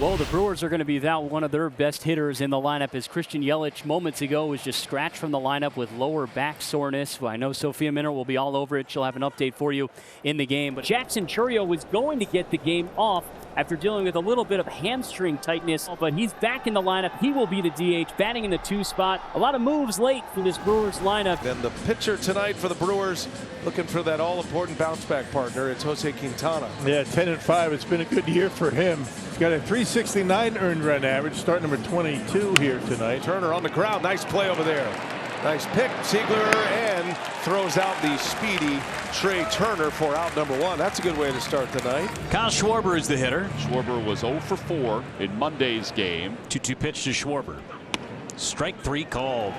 Well, the Brewers are going to be without one of their best hitters in the lineup, as Christian Yelich moments ago was just scratched from the lineup with lower back soreness. Well, I know Sophia Minnaert will be all over it. She'll have an update for you in the game. But Jackson Chourio was going to get the game off after dealing with a little bit of hamstring tightness, but he's back in the lineup. He will be the DH, batting in the 2 spot. A lot of moves late for this Brewers lineup. And the pitcher tonight for the Brewers, looking for that all-important bounce-back partner. It's Jose Quintana. Yeah, 10-5. It's been a good year for him. He's got a 369 earned run average, start number 22 here tonight. Turner on the ground. Nice play over there. Nice pick, Ziegler, and throws out the speedy Trey Turner for out number 1. That's a good way to start the night. Kyle Schwarber is the hitter. Schwarber was 0 for 4 in Monday's game. 2-2 pitch to Schwarber. Strike 3 called.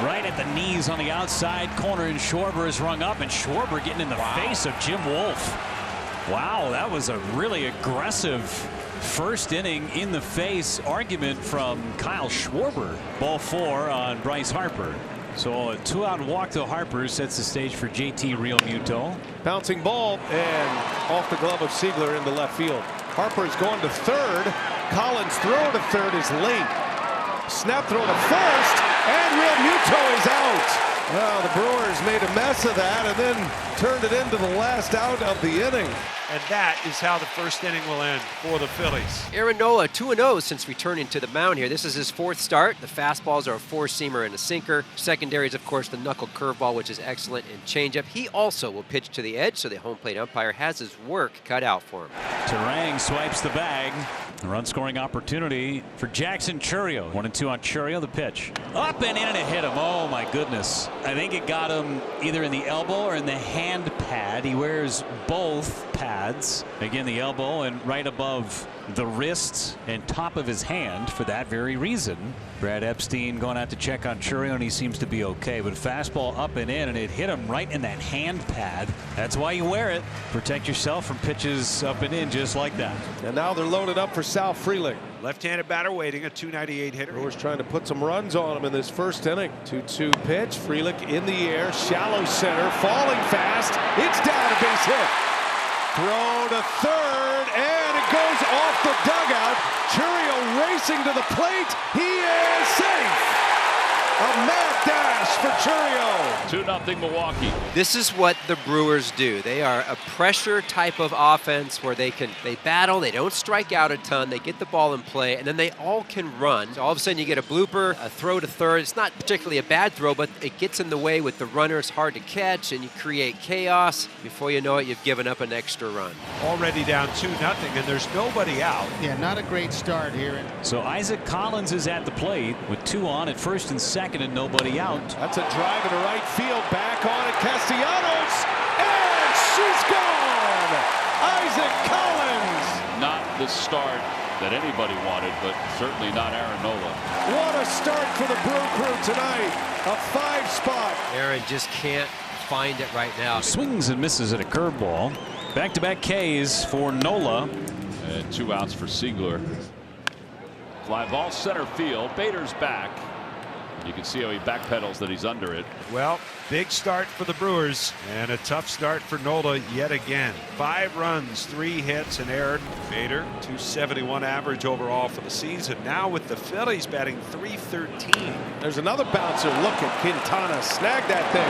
Right at the knees on the outside corner, and Schwarber is rung up, and Schwarber getting in the face of Jim Wolf. Wow, that was a really aggressive first inning in the face argument from Kyle Schwarber. Ball 4 on Bryce Harper. So a 2-out walk to Harper sets the stage for JT Realmuto. Bouncing ball and off the glove of Ziegler into left field. Harper's going to third. Collins' throw to third is late. Snap throw to first, and Realmuto is out. Well, the Brewers made a mess of that and then turned it into the last out of the inning. And that is how the first inning will end for the Phillies. Aaron Nola, 2-0 since returning to the mound here. This is his 4th start. The fastballs are a 4-seamer and a sinker. Secondary is, of course, the knuckle curveball, which is excellent, and changeup. He also will pitch to the edge, so the home plate umpire has his work cut out for him. Turang swipes the bag. A run scoring opportunity for Jackson Chourio. 1-2 on Chourio. The pitch up and in, and it hit him. Oh my goodness. I think it got him either in the elbow or in the hand pad. He wears both pads. Again, the elbow and right above the wrist and top of his hand for that very reason. Brad Epstein going out to check on Chourio, and he seems to be okay. But fastball up and in, and it hit him right in that hand pad. That's why you wear it. Protect yourself from pitches up and in just like that. And now they're loaded up for Sal Frelick. Left-handed batter waiting, a 298 hitter. Brewers trying to put some runs on him in this first inning. 2-2 pitch. Frelick in the air, shallow center, falling fast. It's down, a base hit. Throw to third, and it goes off the dugout. Chourio racing to the plate. He is safe. A mad dash for Chourio. 2-0 Milwaukee. This is what the Brewers do. They are a pressure type of offense where they battle, they don't strike out a ton, they get the ball in play, and then they all can run. So all of a sudden you get a blooper, a throw to third. It's not particularly a bad throw, but it gets in the way with the runner. It's hard to catch, and you create chaos. Before you know it, you've given up an extra run. Already down 2-0, and there's nobody out. Yeah, not a great start here. So Isaac Collins is at the plate with 2 on at first and second and nobody out. That's a drive into right field. Back on it, Castellanos, and she's gone. Isaac Collins. Not the start that anybody wanted, but certainly not Aaron Nola. What a start for the Brew Crew tonight. A 5 spot. Aaron just can't find it right now. Swings and misses at a curveball. Back-to-back Ks for Nola. And 2 outs for Ziegler. Fly ball center field. Bader's back. You can see how he backpedals that he's under it. Well, big start for the Brewers and a tough start for Nola yet again. 5 runs, 3 hits, and error. Bader, 271 average overall for the season. Now with the Phillies batting .313. There's another bouncer. Look at Quintana. Snag that thing.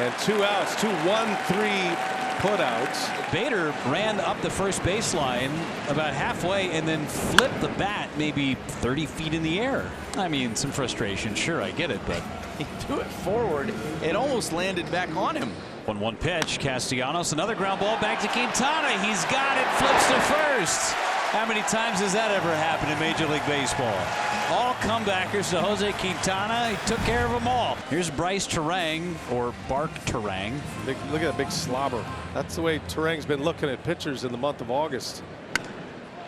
And 2 outs. 2 1-3 putouts. Bader ran up the first baseline about halfway and then flipped the bat maybe 30 feet in the air. I mean, some frustration. Sure, I get it, but He threw it forward. It almost landed back on him. 1-1 pitch. Castellanos, another ground ball back to Quintana. He's got it. Flips to first. How many times has that ever happened in Major League Baseball? All comebackers to Jose Quintana. He took care of them all. Here's Bryce Turang, or Bark Turang. Look at that big slobber. That's the way Turang's been looking at pitchers in the month of August.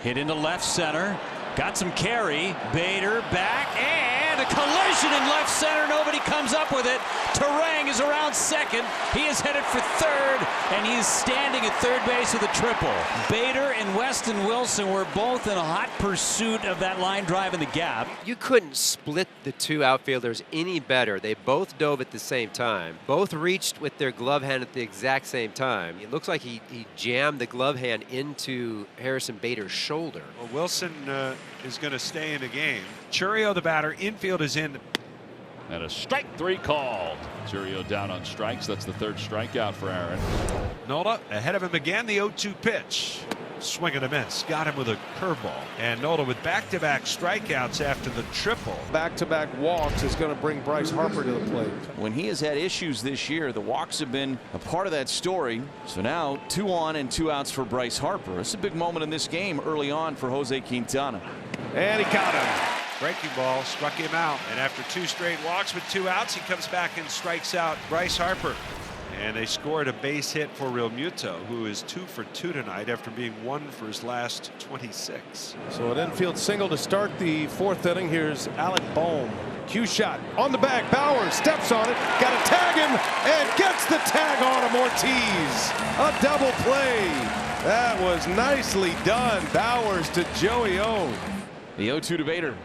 Hit into left center. Got some carry. Bader back, and and a collision in left center. Nobody comes up with it. Terang is around second. He is headed for third, and he is standing at third base with a triple. Bader and Weston Wilson were both in a hot pursuit of that line drive in the gap. You couldn't split the two outfielders any better. They both dove at the same time. Both reached with their glove hand at the exact same time. It looks like he jammed the glove hand into Harrison Bader's shoulder. Well, Wilson is going to stay in the game. Chourio, the batter. Infield is in. And a strike 3 called. Chourio down on strikes. That's the third strikeout for Aaron. Nola ahead of him again. The 0-2 pitch. Swing and a miss. Got him with a curveball. And Nola with back-to-back strikeouts after the triple. Back-to-back walks is going to bring Bryce Harper to the plate. When he has had issues this year, the walks have been a part of that story. So now 2 on and 2 outs for Bryce Harper. It's a big moment in this game early on for Jose Quintana. And he got him. Breaking ball struck him out. And after 2 straight walks with 2 outs, he comes back and strikes out Bryce Harper. And they scored a base hit for Real Muto, who is 2 for 2 tonight after being 1 for his last 26. So an infield single to start the 4th inning. Here's Alec Bohm. Cue shot on the bag. Bowers steps on it. Got to tag him and gets the tag on him. Ortiz. A double play. That was nicely done. Bowers to Joey O. The 0-2 to Bader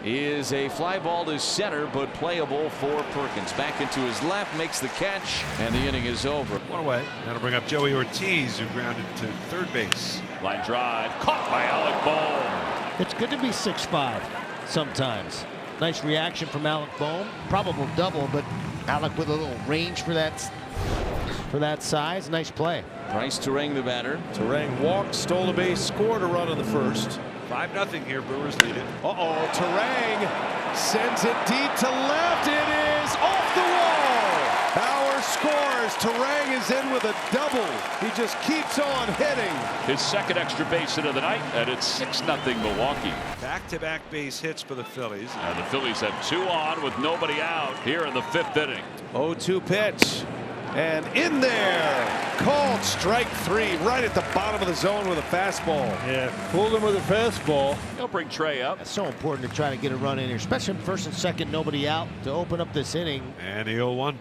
is a fly ball to center, but playable for Perkins. Back into his left, makes the catch, and the inning is over. 1 away. That'll bring up Joey Ortiz, who grounded to third base. Line drive caught by Alec Bohm. It's good to be 6'5" sometimes. Nice reaction from Alec Bohm. Probable double, but Alec with a little range for that size. Nice play. Bryce Terang, the batter. Terang walked, stole a base, scored a run in the first. 5-0 here. Brewers lead it. Uh-oh, Terang sends it deep to left. It is off the wall. Bauer scores. Terang is in with a double. He just keeps on hitting. His second extra base hit of the night, and it's 6-0 Milwaukee. Back-to-back base hits for the Phillies. And the Phillies have 2 on with nobody out here in the 5th inning. 0-2 pitch. And in there, called strike 3 right at the bottom of the zone with a fastball. Yeah, pulled him with a fastball. He'll bring Trey up. It's so important to try to get a run in here, especially first and second, nobody out, to open up this inning. And the 0-1.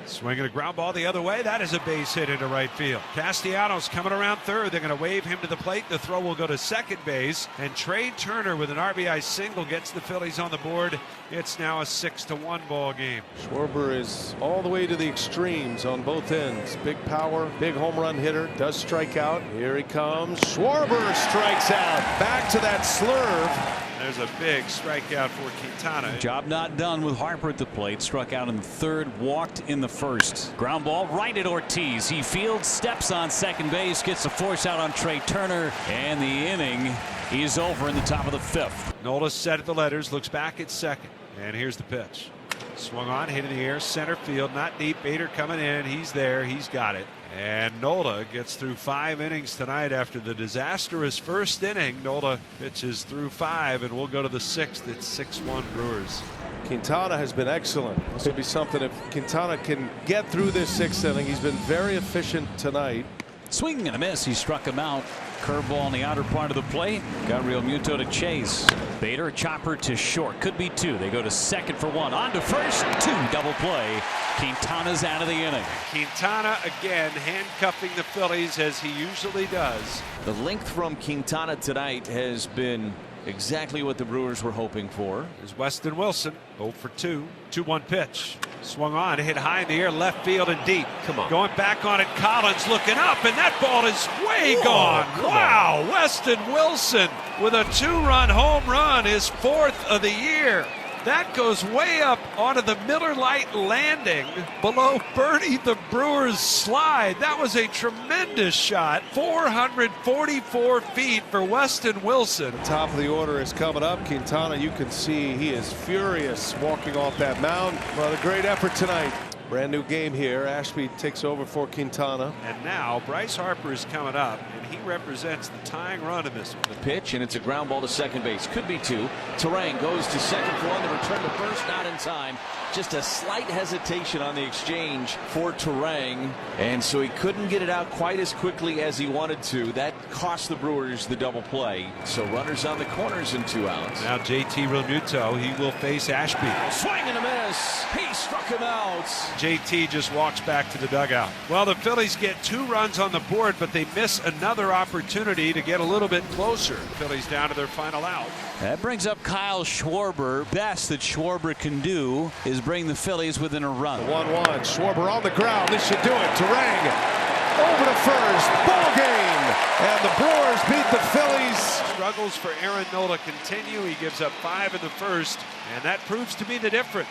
Swinging a ground ball the other way. That is a base hit into right field. Castellanos coming around third. They're going to wave him to the plate. The throw will go to second base. And Trey Turner with an RBI single gets the Phillies on the board. It's now a 6-1 ball game. Schwarber is all the way to the extremes on both ends. Big power, big home run hitter, does strike out. Here he comes. Schwarber strikes out. Back to that slurve. There's a big strikeout for Quintana. Job not done with Harper at the plate. Struck out in the third, walked in the first. Ground ball right at Ortiz. He fields, steps on second base, gets a force out on Trey Turner, and the inning is over in the top of the 5th. Nola set at the letters, looks back at second, and here's the pitch. Swung on, hit in the air, center field, not deep. Bader coming in, he's there, he's got it. And Nola gets through 5 innings tonight after the disastrous first inning. Nola pitches through 5, and we'll go to the 6th. It's 6-1 Brewers. Quintana has been excellent. This will be something if Quintana can get through this 6th inning. He's been very efficient tonight. Swing and a miss. He struck him out. Curveball in the outer part of the plate. Got Real Muto to chase. Bader, chopper to short. Could be 2. They go to second for 1. On to first. 2. Double play. Quintana's out of the inning. Quintana again handcuffing the Phillies as he usually does. The length from Quintana tonight has been exactly what the Brewers were hoping for. There's Weston Wilson, 0 for 2. 2-1 pitch. Swung on, hit high in the air, left field and deep. Come on. Going back on it, Collins looking up, and that ball is way gone. Wow, Weston Wilson with a 2-run home run, his 4th of the year. That goes way up onto the Miller Lite landing below Bernie the Brewers slide. That was a tremendous shot. 444 feet for Weston Wilson. The top of the order is coming up. Quintana, you can see he is furious walking off that mound. Well, a great effort tonight. Brand new game here. Ashby takes over for Quintana. And now Bryce Harper is coming up, and he represents the tying run in this one. The pitch, and it's a ground ball to second base. Could be 2. Terang goes to second for 1. The return to first, not in time. just a slight hesitation on the exchange for Terang, and so he couldn't get it out quite as quickly as he wanted to. That cost the Brewers the double play. So runners on the corners and 2 outs. Now JT Realmuto, he will face Ashby. Swing and a miss. He struck him out. JT just walks back to the dugout. Well, the Phillies get 2 runs on the board, but they miss another opportunity to get a little bit closer. Phillies down to their final out. That brings up Kyle Schwarber. Best that Schwarber can do is bring the Phillies within a run. 1-1. Schwarber on the ground. This should do it. Terang over to first. Ball game. And the Brewers beat the Phillies. Struggles for Aaron Nola continue. He gives up 5 in the first, and that proves to be the difference.